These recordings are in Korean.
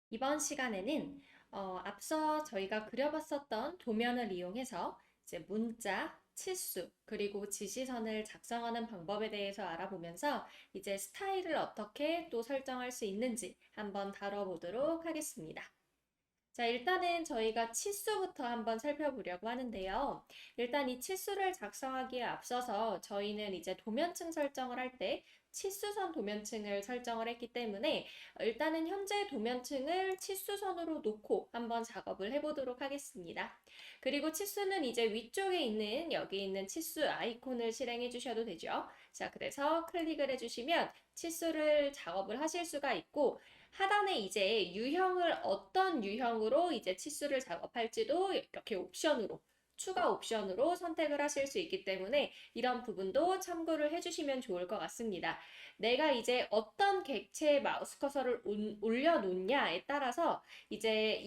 이번 시간에는 앞서 저희가 그려봤었던 도면을 이용해서 이제 문자, 치수, 그리고 지시선을 작성하는 방법에 대해서 알아보면서 이제 스타일을 어떻게 또 설정할 수 있는지 한번 다뤄보도록 하겠습니다. 자, 일단은 저희가 치수부터 한번 살펴보려고 하는데요. 일단 이 치수를 작성하기에 앞서서 저희는 이제 도면층 설정을 할 때 치수선 도면층을 설정을 했기 때문에 일단은 현재 도면층을 치수선으로 놓고 한번 작업을 해보도록 하겠습니다. 그리고 치수는 이제 위쪽에 있는 여기 있는 치수 아이콘을 실행해 주셔도 되죠. 자, 그래서 클릭을 해주시면 치수를 작업을 하실 수가 있고 하단에 이제 유형을 어떤 유형으로 이제 치수를 작업할지도 이렇게 옵션으로 추가 옵션으로 선택을 하실 수 있기 때문에 이런 부분도 참고를 해주시면 좋을 것 같습니다. 내가 이제 어떤 객체의 마우스 커서를 올려놓냐에 따라서 이제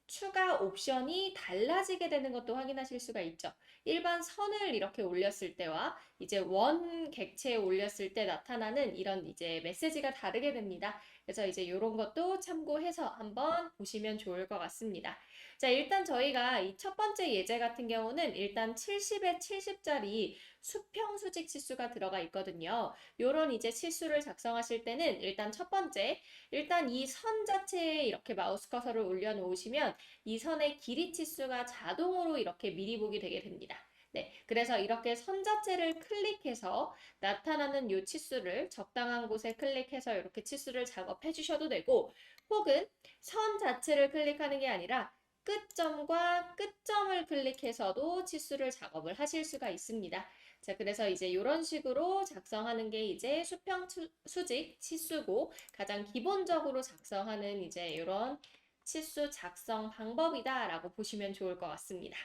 추가 옵션이 달라지게 되는 것도 확인하실 수가 있죠. 일반 선을 이렇게 올렸을 때와 이제 원 객체에 올렸을 때 나타나는 이런 이제 메시지가 다르게 됩니다. 그래서 이제 이런 것도 참고해서 한번 보시면 좋을 것 같습니다. 자, 일단 저희가 이 첫 번째 예제 같은 경우는 일단 70에 70짜리 수평 수직 치수가 들어가 있거든요. 요런 이제 치수를 작성하실 때는 일단 첫 번째, 일단 이 선 자체에 이렇게 마우스 커서를 올려놓으시면 이 선의 길이 치수가 자동으로 이렇게 미리 보기 되게 됩니다. 네, 그래서 이렇게 선 자체를 클릭해서 나타나는 요 치수를 적당한 곳에 클릭해서 이렇게 치수를 작업해 주셔도 되고, 혹은 선 자체를 클릭하는 게 아니라 끝점과 끝점을 클릭해서도 치수를 작업을 하실 수가 있습니다. 자, 그래서 이제 이런 식으로 작성하는 게 이제 수평 수직 치수고 가장 기본적으로 작성하는 이제 이런 치수 작성 방법이다라고 보시면 좋을 것 같습니다.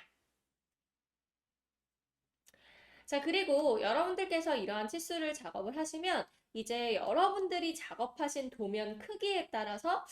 자, 그리고 여러분들께서 이러한 치수를 작업을 하시면 이제 여러분들이 작업하신 도면 크기에 따라서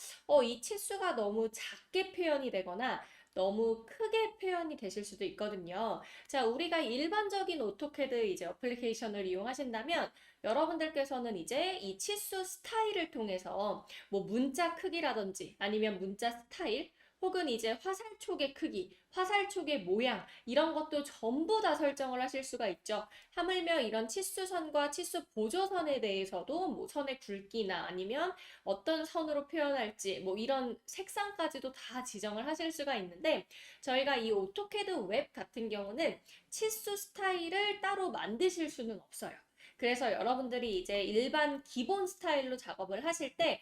이 치수가 너무 작게 표현이 되거나 너무 크게 표현이 되실 수도 있거든요. 자, 우리가 일반적인 오토캐드 이제 어플리케이션을 이용하신다면 여러분들께서는 이제 이 치수 스타일을 통해서 뭐 문자 크기라든지 아니면 문자 스타일 혹은 이제 화살촉의 크기, 화살촉의 모양 이런 것도 전부 다 설정을 하실 수가 있죠. 하물며 이런 치수선과 치수 보조선에 대해서도 뭐 선의 굵기나 아니면 어떤 선으로 표현할지 뭐 이런 색상까지도 다 지정을 하실 수가 있는데 저희가 이 오토캐드 웹 같은 경우는 치수 스타일을 따로 만드실 수는 없어요. 그래서 여러분들이 이제 일반 기본 스타일로 작업을 하실 때,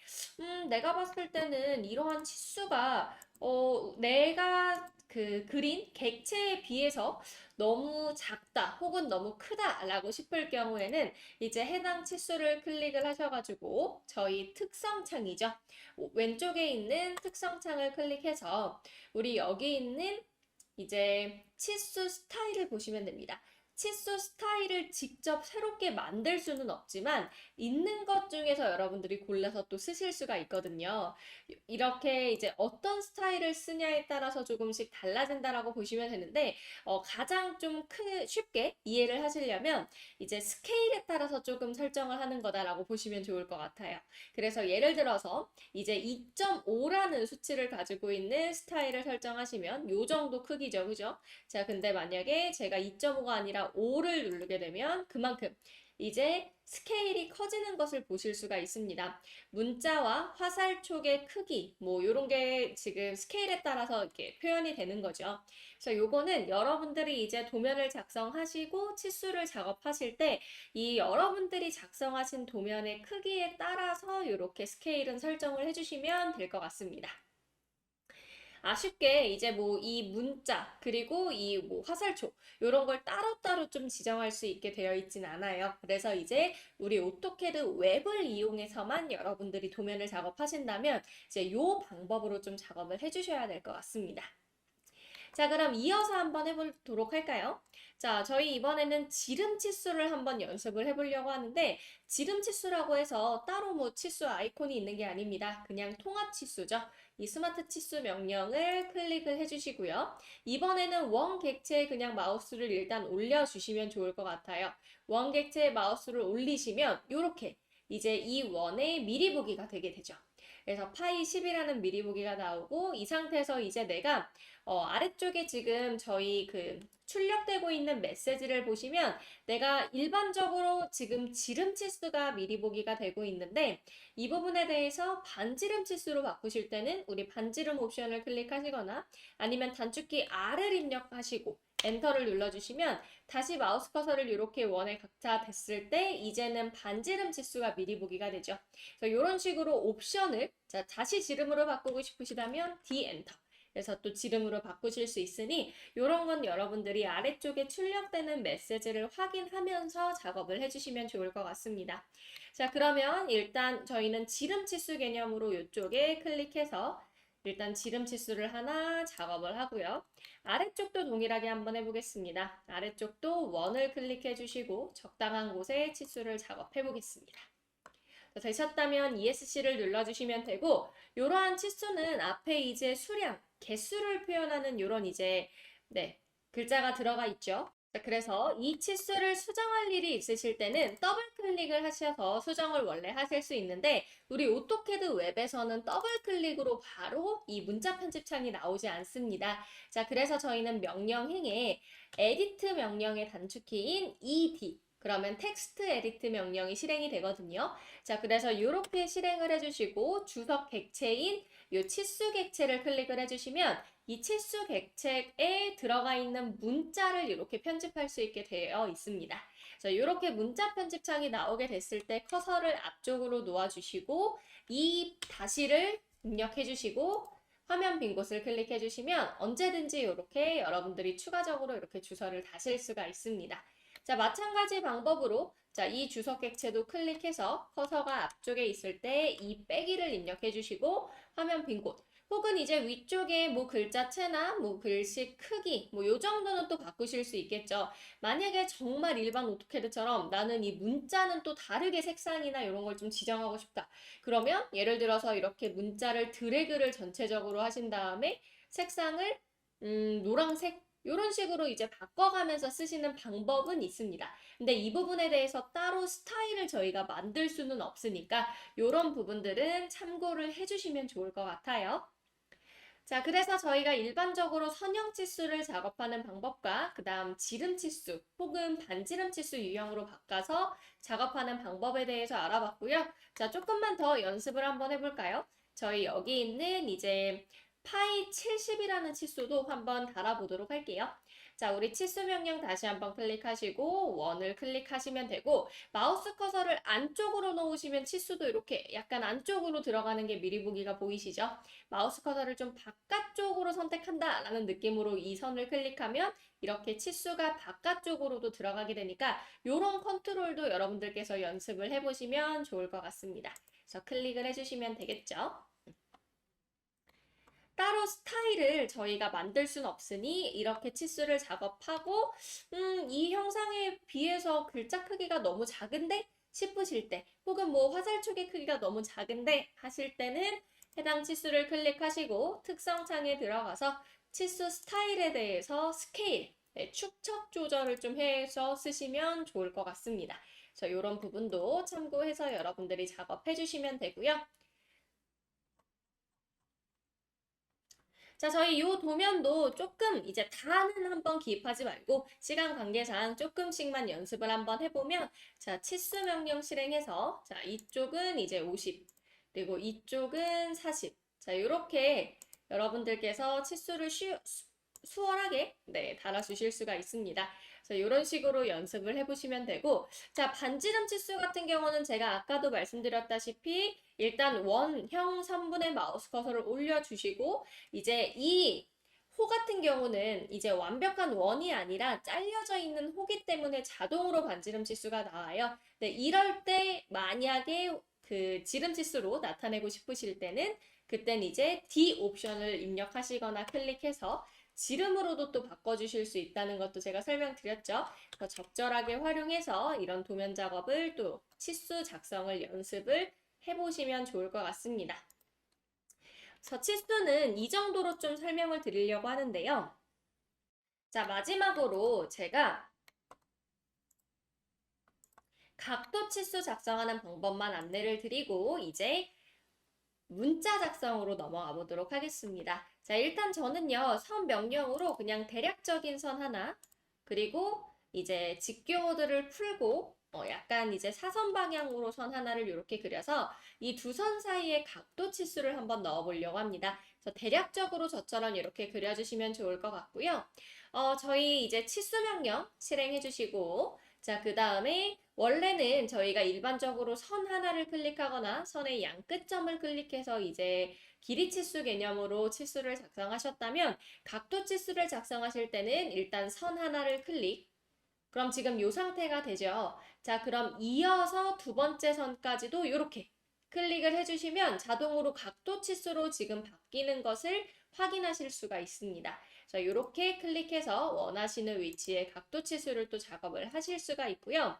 내가 봤을 때는 이러한 치수가 내가 그 그린 객체에 비해서 너무 작다 혹은 너무 크다라고 싶을 경우에는 이제 해당 치수를 클릭을 하셔가지고 저희 특성창이죠. 왼쪽에 있는 특성창을 클릭해서 우리 여기 있는 이제 치수 스타일을 보시면 됩니다. 치수 스타일을 직접 새롭게 만들 수는 없지만 있는 것 중에서 여러분들이 골라서 또 쓰실 수가 있거든요. 이렇게 이제 어떤 스타일을 쓰냐에 따라서 조금씩 달라진다라고 보시면 되는데 가장 좀 쉽게 이해를 하시려면 이제 스케일에 따라서 조금 설정을 하는 거다라고 보시면 좋을 것 같아요. 그래서 예를 들어서 이제 2.5라는 수치를 가지고 있는 스타일을 설정하시면 요 정도 크기죠. 그죠? 자, 근데 만약에 제가 2.5가 아니라 5를 누르게 되면 그만큼 이제 스케일이 커지는 것을 보실 수가 있습니다. 문자와 화살촉의 크기, 뭐, 요런 게 지금 스케일에 따라서 이렇게 표현이 되는 거죠. 그래서 요거는 여러분들이 이제 도면을 작성하시고 치수를 작업하실 때 이 여러분들이 작성하신 도면의 크기에 따라서 이렇게 스케일은 설정을 해주시면 될 것 같습니다. 아쉽게 이제 뭐 이 문자 그리고 이 뭐 화살촉 이런 걸 따로따로 좀 지정할 수 있게 되어 있진 않아요. 그래서 이제 우리 오토캐드 웹을 이용해서만 여러분들이 도면을 작업하신다면 이제 요 방법으로 좀 작업을 해주셔야 될 것 같습니다. 자, 그럼 이어서 한번 해보도록 할까요? 자, 저희 이번에는 지름 치수를 한번 연습을 해보려고 하는데, 지름 치수라고 해서 따로 뭐 치수 아이콘이 있는 게 아닙니다. 그냥 통합 치수죠. 이 스마트 치수 명령을 클릭을 해주시고요. 이번에는 원 객체에 그냥 마우스를 일단 올려주시면 좋을 것 같아요. 원 객체에 마우스를 올리시면 이렇게 이제 이 원의 미리 보기가 되게 되죠. 그래서 파이 10이라는 미리 보기가 나오고 이 상태에서 이제 내가 아래쪽에 지금 저희 그 출력되고 있는 메시지를 보시면 내가 일반적으로 지금 지름 치수가 미리 보기가 되고 있는데 이 부분에 대해서 반지름 치수로 바꾸실 때는 우리 반지름 옵션을 클릭하시거나 아니면 단축키 R을 입력하시고 엔터를 눌러주시면 다시 마우스 커서를 이렇게 원에 각자 됐을 때 이제는 반지름 치수가 미리 보기가 되죠. 그래서 이런 식으로 옵션을 다시 지름으로 바꾸고 싶으시다면 D 엔터. 그래서 또 지름으로 바꾸실 수 있으니 이런 건 여러분들이 아래쪽에 출력되는 메시지를 확인하면서 작업을 해주시면 좋을 것 같습니다. 자, 그러면 일단 저희는 지름 치수 개념으로 이쪽에 클릭해서 일단 지름 치수를 하나 작업을 하고요. 아래쪽도 동일하게 한번 해보겠습니다. 아래쪽도 원을 클릭해 주시고 적당한 곳에 치수를 작업해 보겠습니다. 되셨다면 ESC를 눌러주시면 되고 이러한 치수는 앞에 이제 수량, 개수를 표현하는 이런 이제 글자가 들어가 있죠. 그래서 이 치수를 수정할 일이 있으실 때는 더블 클릭을 하셔서 수정을 원래 하실 수 있는데 우리 오토캐드 웹에서는 더블 클릭으로 바로 이 문자 편집창이 나오지 않습니다. 자, 그래서 저희는 명령행에 에디트 명령의 단축키인 ED 그러면 텍스트 에디트 명령이 실행이 되거든요. 자, 그래서 이렇게 실행을 해주시고 주석 객체인 이 치수 객체를 클릭을 해주시면 이 치수 객체에 들어가 있는 문자를 이렇게 편집할 수 있게 되어 있습니다. 그래서 이렇게 문자 편집창이 나오게 됐을 때 커서를 앞쪽으로 놓아주시고 이 다시를 입력해 주시고 화면 빈 곳을 클릭해 주시면 언제든지 이렇게 여러분들이 추가적으로 이렇게 주소를 다실 수가 있습니다. 자, 마찬가지 방법으로 이 주석 객체도 클릭해서 커서가 앞쪽에 있을 때 이 빼기를 입력해 주시고 화면 빈 곳 혹은 이제 위쪽에 뭐 글자체나 뭐 글씨 크기 뭐 요 정도는 또 바꾸실 수 있겠죠. 만약에 정말 일반 오토캐드처럼 나는 이 문자는 또 다르게 색상이나 이런 걸 좀 지정하고 싶다. 그러면 예를 들어서 이렇게 문자를 드래그를 전체적으로 하신 다음에 색상을 노란색 이런 식으로 이제 바꿔가면서 쓰시는 방법은 있습니다. 근데 이 부분에 대해서 따로 스타일을 저희가 만들 수는 없으니까 이런 부분들은 참고를 해주시면 좋을 것 같아요. 자, 그래서 저희가 일반적으로 선형 치수를 작업하는 방법과 그 다음 지름 치수 혹은 반지름 치수 유형으로 바꿔서 작업하는 방법에 대해서 알아봤고요. 자, 조금만 더 연습을 한번 해볼까요? 저희 여기 있는 이제 파이 70이라는 치수도 한번 달아보도록 할게요. 자, 우리 치수 명령 다시 한번 클릭하시고 원을 클릭하시면 되고 마우스 커서를 안쪽으로 놓으시면 치수도 이렇게 약간 안쪽으로 들어가는 게 미리 보기가 보이시죠? 마우스 커서를 좀 바깥쪽으로 선택한다라는 느낌으로 이 선을 클릭하면 이렇게 치수가 바깥쪽으로도 들어가게 되니까 이런 컨트롤도 여러분들께서 연습을 해보시면 좋을 것 같습니다. 그래서 클릭을 해주시면 되겠죠. 따로 스타일을 저희가 만들 수는 없으니 이렇게 치수를 작업하고 이 형상에 비해서 글자 크기가 너무 작은데 싶으실 때 혹은 뭐 화살촉의 크기가 너무 작은데 하실 때는 해당 치수를 클릭하시고 특성창에 들어가서 치수 스타일에 대해서 스케일, 축척 조절을 좀 해서 쓰시면 좋을 것 같습니다. 그래서 이런 부분도 참고해서 여러분들이 작업해 주시면 되고요. 자, 저희 이 도면도 조금 이제 다는 한번 기입하지 말고 시간 관계상 조금씩만 연습을 한번 해보면 자, 치수 명령 실행해서 자, 이쪽은 이제 50 그리고 이쪽은 40 자, 이렇게 여러분들께서 치수를 수월하게 달아주실 수가 있습니다. 그래서 이런 식으로 연습을 해보시면 되고 자, 반지름 치수 같은 경우는 제가 아까도 말씀드렸다시피 일단 원형 선분의 마우스 커서를 올려주시고 이제 이 호 같은 경우는 이제 완벽한 원이 아니라 잘려져 있는 호기 때문에 자동으로 반지름 치수가 나와요. 네, 이럴 때 만약에 그 지름 치수로 나타내고 싶으실 때는 그땐 이제 D 옵션을 입력하시거나 클릭해서 지름으로도 또 바꿔주실 수 있다는 것도 제가 설명드렸죠. 적절하게 활용해서 이런 도면 작업을 또 치수 작성을 연습을 해보시면 좋을 것 같습니다. 치수는 이 정도로 좀 설명을 드리려고 하는데요. 자, 마지막으로 제가 각도 치수 작성하는 방법만 안내를 드리고 이제 문자 작성으로 넘어가 보도록 하겠습니다. 자, 일단 저는요, 선 명령으로 그냥 대략적인 선 하나, 그리고 이제 직교들을 풀고, 약간 이제 사선 방향으로 선 하나를 이렇게 그려서 이 두 선 사이에 각도 치수를 한번 넣어 보려고 합니다. 그래서 대략적으로 저처럼 이렇게 그려주시면 좋을 것 같고요. 저희 이제 치수 명령 실행해 주시고, 자, 그 다음에 원래는 저희가 일반적으로 선 하나를 클릭하거나 선의 양 끝점을 클릭해서 이제 길이 치수 개념으로 치수를 작성하셨다면 각도 치수를 작성하실 때는 일단 선 하나를 클릭. 그럼 지금 이 상태가 되죠. 자, 그럼 이어서 두 번째 선까지도 이렇게 클릭을 해주시면 자동으로 각도 치수로 지금 바뀌는 것을 확인하실 수가 있습니다. 자, 이렇게 클릭해서 원하시는 위치에 각도 치수를 또 작업을 하실 수가 있고요.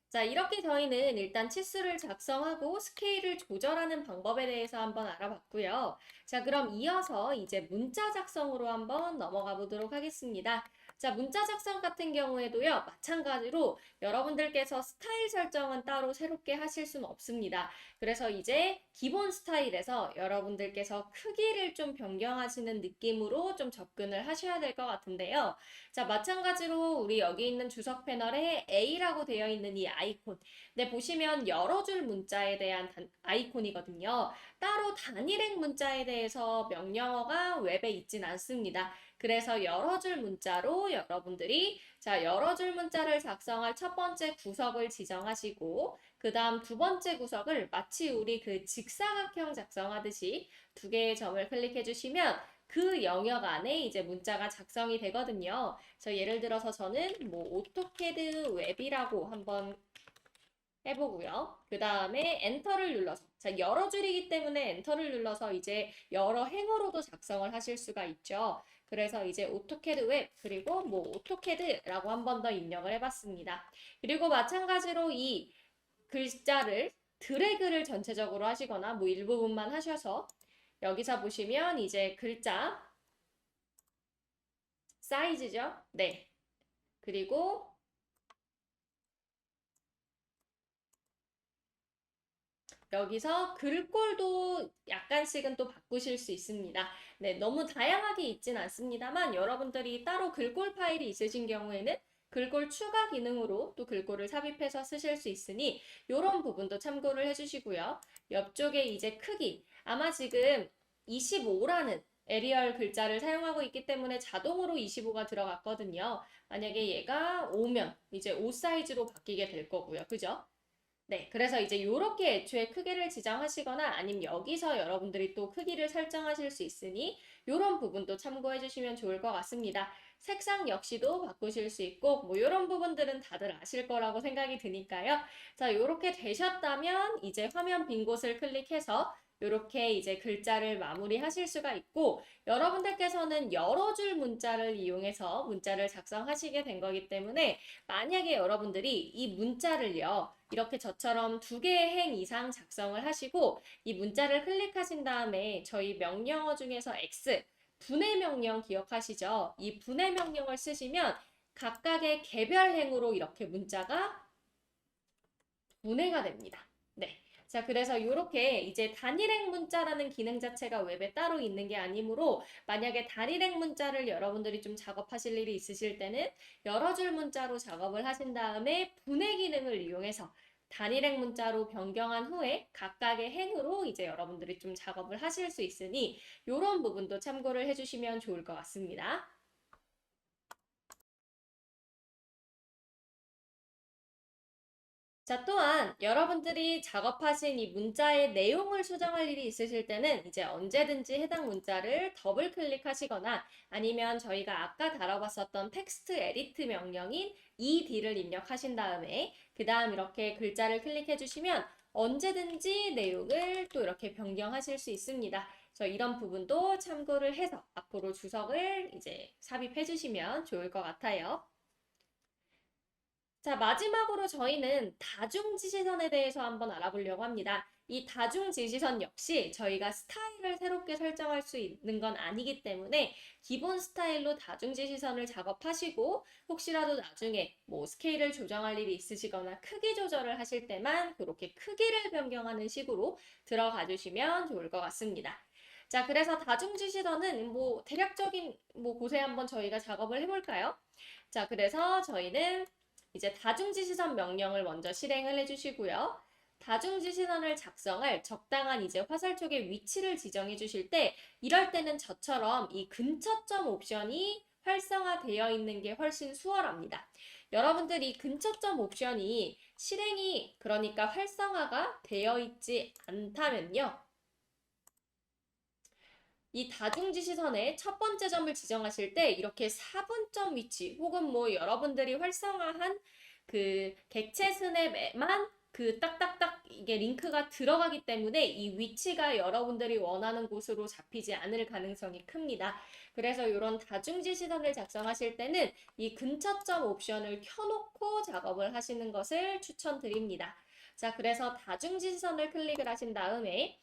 자, 이렇게 저희는 일단 치수를 작성하고 스케일을 조절하는 방법에 대해서 한번 알아봤고요. 자, 그럼 이어서 이제 문자 작성으로 한번 넘어가 보도록 하겠습니다. 자, 문자 작성 같은 경우에도요, 마찬가지로 여러분들께서 스타일 설정은 따로 새롭게 하실 수는 없습니다. 그래서 이제 기본 스타일에서 여러분들께서 크기를 좀 변경하시는 느낌으로 좀 접근을 하셔야 될 것 같은데요. 자, 마찬가지로 우리 여기 있는 주석 패널에 A라고 되어 있는 이 아이콘. 네, 보시면 여러 줄 문자에 대한 아이콘이거든요. 따로 단일행 문자에 대해서 명령어가 웹에 있진 않습니다. 그래서 여러 줄 문자로 여러분들이 자, 여러 줄 문자를 작성할 첫 번째 구석을 지정하시고 그 다음 두 번째 구석을 마치 우리 그 직사각형 작성하듯이 두 개의 점을 클릭해 주시면 그 영역 안에 이제 문자가 작성이 되거든요. 그래서 예를 들어서 저는 뭐 오토캐드 웹이라고 한번 해보고요. 그 다음에 엔터를 눌러서 자, 여러 줄이기 때문에 엔터를 눌러서 이제 여러 행으로도 작성을 하실 수가 있죠. 그래서 이제 오토캐드 웹 그리고 뭐 오토캐드라고 한 번 더 입력을 해봤습니다. 그리고 마찬가지로 이 글자를 드래그를 전체적으로 하시거나 뭐 일부분만 하셔서 여기서 보시면 이제 글자 사이즈죠. 네. 그리고 여기서 글꼴도 약간씩은 또 바꾸실 수 있습니다. 네, 너무 다양하게 있진 않습니다만 여러분들이 따로 글꼴 파일이 있으신 경우에는 글꼴 추가 기능으로 또 글꼴을 삽입해서 쓰실 수 있으니 이런 부분도 참고를 해주시고요. 옆쪽에 이제 크기 아마 지금 25라는 에리얼 글자를 사용하고 있기 때문에 자동으로 25가 들어갔거든요. 만약에 얘가 5면 이제 5 사이즈로 바뀌게 될 거고요. 그죠? 네, 그래서 이제 이렇게 애초에 크기를 지정하시거나 아니면 여기서 여러분들이 또 크기를 설정하실 수 있으니 이런 부분도 참고해 주시면 좋을 것 같습니다. 색상 역시도 바꾸실 수 있고 뭐 이런 부분들은 다들 아실 거라고 생각이 드니까요. 자, 이렇게 되셨다면 이제 화면 빈 곳을 클릭해서 이렇게 이제 글자를 마무리하실 수가 있고 여러분들께서는 여러 줄 문자를 이용해서 문자를 작성하시게 된 거기 때문에 만약에 여러분들이 이 문자를요, 이렇게 저처럼 두 개의 행 이상 작성을 하시고 이 문자를 클릭하신 다음에 저희 명령어 중에서 X, 분해 명령 기억하시죠? 이 분해 명령을 쓰시면 각각의 개별 행으로 이렇게 문자가 분해가 됩니다. 네. 자, 그래서 이렇게 이제 단일행 문자라는 기능 자체가 웹에 따로 있는 게 아니므로 만약에 단일행 문자를 여러분들이 좀 작업하실 일이 있으실 때는 여러 줄 문자로 작업을 하신 다음에 분해 기능을 이용해서 단일행 문자로 변경한 후에 각각의 행으로 이제 여러분들이 좀 작업을 하실 수 있으니 이런 부분도 참고를 해주시면 좋을 것 같습니다. 자, 또한 여러분들이 작업하신 이 문자의 내용을 수정할 일이 있으실 때는 이제 언제든지 해당 문자를 더블 클릭하시거나 아니면 저희가 아까 다뤄봤었던 텍스트 에디트 명령인 ED를 입력하신 다음에 그 다음 이렇게 글자를 클릭해 주시면 언제든지 내용을 또 이렇게 변경하실 수 있습니다. 그래서 이런 부분도 참고를 해서 앞으로 주석을 이제 삽입해 주시면 좋을 것 같아요. 자, 마지막으로 저희는 다중지시선에 대해서 한번 알아보려고 합니다. 이 다중 지시선 역시 저희가 스타일을 새롭게 설정할 수 있는 건 아니기 때문에 기본 스타일로 다중 지시선을 작업하시고 혹시라도 나중에 뭐 스케일을 조정할 일이 있으시거나 크기 조절을 하실 때만 그렇게 크기를 변경하는 식으로 들어가 주시면 좋을 것 같습니다. 자, 그래서 다중 지시선은 뭐 대략적인 뭐 곳에 한번 저희가 작업을 해볼까요? 자, 그래서 저희는 이제 다중지시선 명령을 먼저 실행을 해주시고요. 다중지시선을 작성할 적당한 이제 화살 쪽의 위치를 지정해 주실 때 이럴 때는 저처럼 이 근처점 옵션이 활성화되어 있는 게 훨씬 수월합니다. 여러분들이 근처점 옵션이 실행이 그러니까 활성화가 되어 있지 않다면요. 이 다중지시선의 첫 번째 점을 지정하실 때 이렇게 4분점 위치 혹은 뭐 여러분들이 활성화한 그 객체 스냅에만 그 딱딱딱 이게 링크가 들어가기 때문에 이 위치가 여러분들이 원하는 곳으로 잡히지 않을 가능성이 큽니다. 그래서 이런 다중지시선을 작성하실 때는 이 근처점 옵션을 켜놓고 작업을 하시는 것을 추천드립니다. 자, 그래서 다중지시선을 클릭을 하신 다음에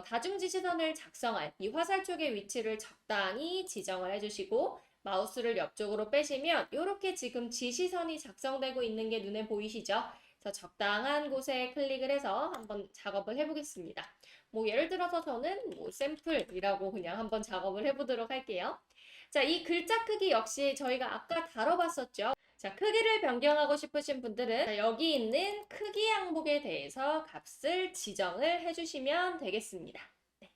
다중지시선을 작성할 이 화살 쪽의 위치를 적당히 지정을 해주시고 마우스를 옆쪽으로 빼시면 이렇게 지금 지시선이 작성되고 있는 게 눈에 보이시죠? 그래서 적당한 곳에 클릭을 해서 한번 작업을 해보겠습니다. 뭐 예를 들어서 저는 뭐 샘플이라고 그냥 한번 작업을 해보도록 할게요. 자, 이 글자 크기 역시 저희가 아까 다뤄봤었죠. 자, 크기를 변경하고 싶으신 분들은 여기 있는 크기 항목에 대해서 값을 지정을 해주시면 되겠습니다. 네.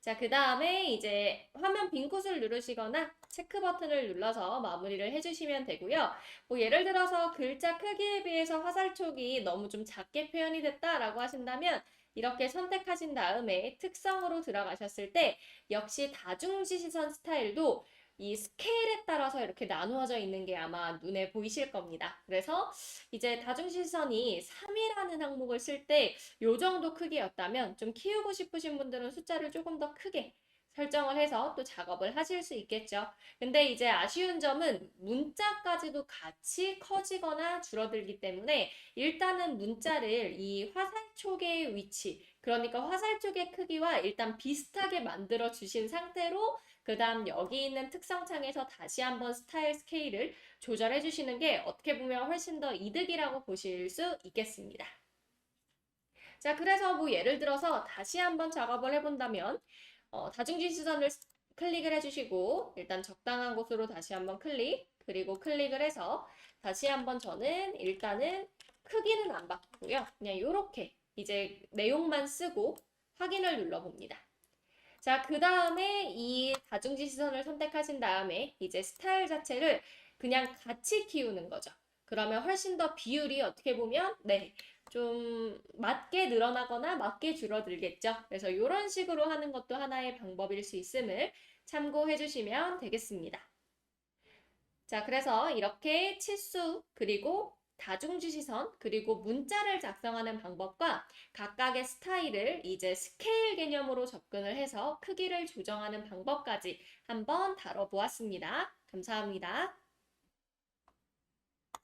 자, 그 다음에 이제 화면 빈 곳을 누르시거나 체크 버튼을 눌러서 마무리를 해주시면 되고요. 뭐 예를 들어서 글자 크기에 비해서 화살촉이 너무 좀 작게 표현이 됐다라고 하신다면 이렇게 선택하신 다음에 특성으로 들어가셨을 때 역시 다중지시선 스타일도 이 스케일에 따라서 이렇게 나누어져 있는 게 아마 눈에 보이실 겁니다. 그래서 이제 다중시선이 3이라는 항목을 쓸 때 요 정도 크기였다면 좀 키우고 싶으신 분들은 숫자를 조금 더 크게 설정을 해서 또 작업을 하실 수 있겠죠. 근데 이제 아쉬운 점은 문자까지도 같이 커지거나 줄어들기 때문에 일단은 문자를 이 화살촉의 위치, 그러니까 화살촉의 크기와 일단 비슷하게 만들어 주신 상태로 그 다음 여기 있는 특성창에서 다시 한번 스타일 스케일을 조절해 주시는 게 어떻게 보면 훨씬 더 이득이라고 보실 수 있겠습니다. 자, 그래서 뭐 예를 들어서 다시 한번 작업을 해본다면 다중지시선을 클릭을 해주시고 일단 적당한 곳으로 다시 한번 클릭 그리고 클릭을 해서 다시 한번 저는 일단은 크기는 안 바꾸고요. 그냥 이렇게 이제 내용만 쓰고 확인을 눌러봅니다. 자, 그 다음에 이 다중지시선을 선택하신 다음에 이제 스타일 자체를 그냥 같이 키우는 거죠. 그러면 훨씬 더 비율이 어떻게 보면 네, 좀 맞게 늘어나거나 맞게 줄어들겠죠. 그래서 이런 식으로 하는 것도 하나의 방법일 수 있음을 참고해 주시면 되겠습니다. 자, 그래서 이렇게 치수 그리고 다중지시선 그리고 문자를 작성하는 방법과 각각의 스타일을 이제 스케일 개념으로 접근을 해서 크기를 조정하는 방법까지 한번 다뤄보았습니다. 감사합니다.